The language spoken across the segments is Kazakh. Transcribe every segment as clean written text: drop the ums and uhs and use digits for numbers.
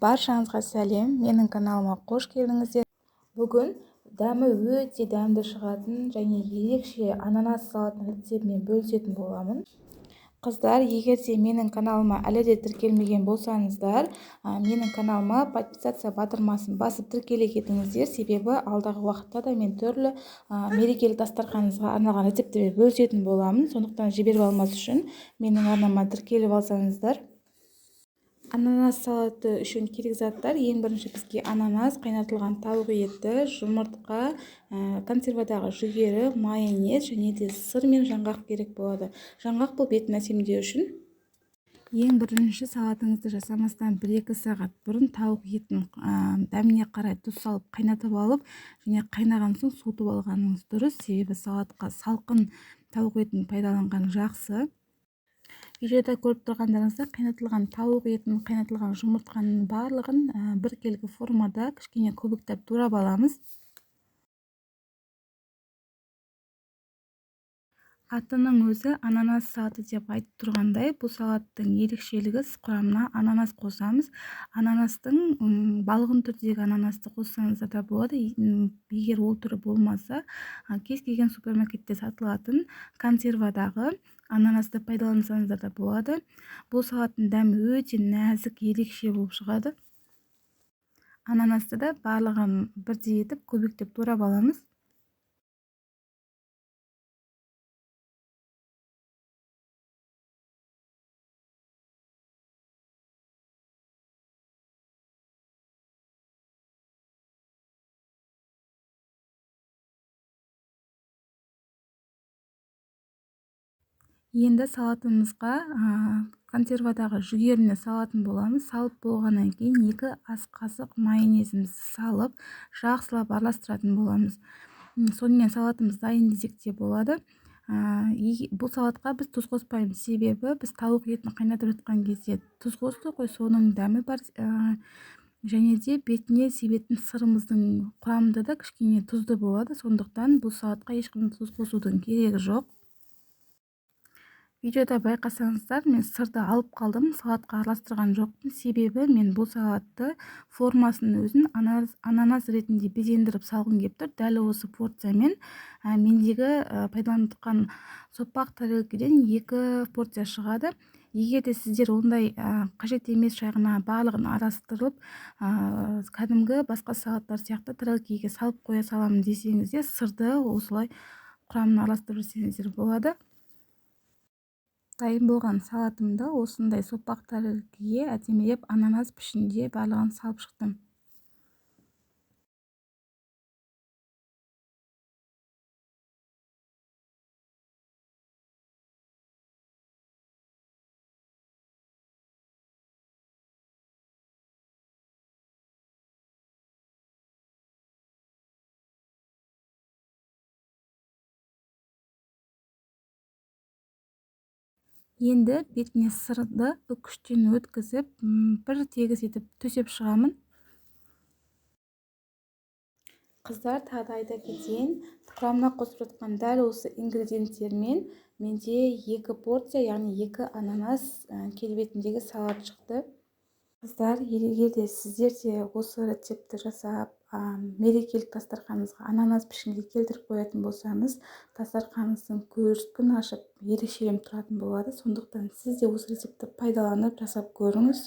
Баршаңызға сәлем, менің каналыма қош келдіңіздер. Бүгін дәмі өте дәмді шығатын және ерекше ананас салатының рецептімен бөлісетін боламын. Қыздар, егер де менің каналыма әлі де тіркелмеген болсаңыздар, менің каналыма подписация батырмасын басып тіркеле кетіңіздер. Себебі алдағы уақытта да мен түрлі мерекелік дастарханыңызға арналған рецепттермен бөлісетін боламын. Сондықтан жіберіп алмас үшін менің арнама тіркеліп алсаңыздар. Ананас салаты үшін керек заттар: ең бірінші бізге ананас, қайнатылған тауық еті, жұмыртқа, консервадағы жүгері, майонез және де сыр мен жаңғақ керек болады. Жаңғақ бұл бетін әсемдеу үшін. Ең бірінші салатыңызды жасамастан 1-2 сағат бұрын тауық етін дәміне қарай тұз салып қайнатып алып, және қайнаған соң суытып алғаныңыз дұрыс. Себебі салатқа салқын тауық етін пайдаланған жақсы. Видеода көріп тұрғандарыңызда қайнатылған тауық етін, қайнатылған жұмыртқаның барлығын біркелкі формада кішкене көбіктеп турап аламыз. Атының өзі ананас салаты деп айтып тұрғандай, бұл салаттың ерекшелігі құрамына ананас қосамыз. Ананастың балғын түрдегі ананасты қоссаңыздар да болады. Егер ол түрі болмаса, кез келген супермаркетте сатылатын консервадағы ананасты пайдалансаңыздар да болады. Бұл салаттың дәмі өте нәзік, ерекше болып шығады. Ананасты да барлығын бірдей етіп көбіктеп турап аламыз. Енді салатымызға консервадағы жүгеріні салатын боламыз. Салып болғаннан кейін 2 ас қасық майонезімізді салып, жақсылап араластыратын боламыз. Сонымен салатымыз дайын десек те болады. Бұл салатқа біз тұз қоспаймыз. Себебі біз тауық етін қайнатып жатқан кезде тұз қостық қой, соның дәмі бар. Және де бетіне себетін сырымыздың құрамында да кішкене тұзды болады. Сондықтан бұл салатқа ешқандай тұз қосудың керегі жоқ. Видеода байқасаңыздар, мен сырды алып қалдым, салатқа араластырған жоқпын. Себебі мен бұл салатты формасын өзін ананас ретінде безендіріп салғым келіп тұр. Дәл осы порциямен мендегі пайдаланған соқпақ тарелкеден 2 порция шығады. Егер де сіздер ондай қажет емес, жай ғана барлығын араластырып, кәдімгі басқа салаттар сияқты тарелкеге салып қоя саламын десеңіздер, сырды осылай құрамын араластырып жүрсеңіздер болады. Дайын болған салатымды осындай соқпақ тарелкеге әдемілеп ананас пішінде барлығын салып шықтым. Енді бетіне сырды үкіштен өткізіп, бір тегіс етіп төсеп шығамын. Қыздар, тағы да айта кетейін, құрамына қосып жатқан дәл осы ингредиенттермен менде 2 порция, яғни 2 ананас келбетіндегі салат шықты. Қыздар, егер де сіздер де осы рецепті жасап, мерекелік дастарханыңызға ананас пішінге келтіріп қоятын болсаңыз, дастарханыңыздың көркін ашып, ерекшеленіп тұратын болады. Сондықтан сіз де осы рецепті пайдаланып жасап көріңіз.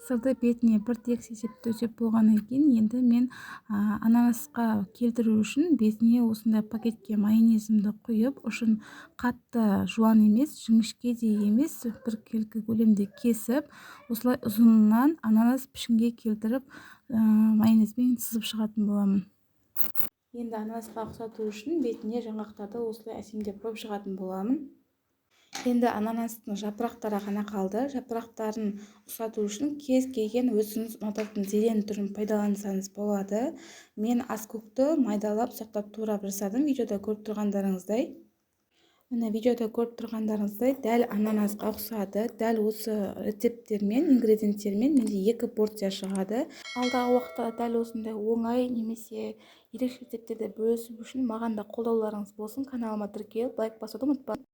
Сырды бетіне бір тегіс етіп төсеп болғаннан кейін, енді мен ананасқа келтіру үшін бетіне осындай пакетке майонезімді құйып, ұшын қатты жуан емес, жіңішке де емес, біркелкі көлемде кесіп, осылай ұзынынан ананас пішінге келтіріп, майонезбен сызып шығатын боламын. Енді ананасқа ұқсату үшін бетіне жаңғақтарды осылай әсемдеп қойып шығатын боламын. Енді ананастың жапырақтары ғана қалды. Жапырақтарын ұқсату үшін кез келген өзіңіз ұнататын зелен түрін пайдалансаңыз болады. Мен аскөкті майдалап, ұсақтап турап жасадым, видеода көріп тұрғандарыңыздай. міне видеода көріп тұрғандарыңыздай дәл ананасқа ұқсады. Дәл осы рецепттермен, ингредиенттермен менде 2 порция шығады. Алдағы уақытта дәл осындай оңай немесе ерекше рецептерді бөлісу үшін маған да қолдауларыңыз болсын. Каналыма тіркеліп лайк басуды ұмытпаңыз.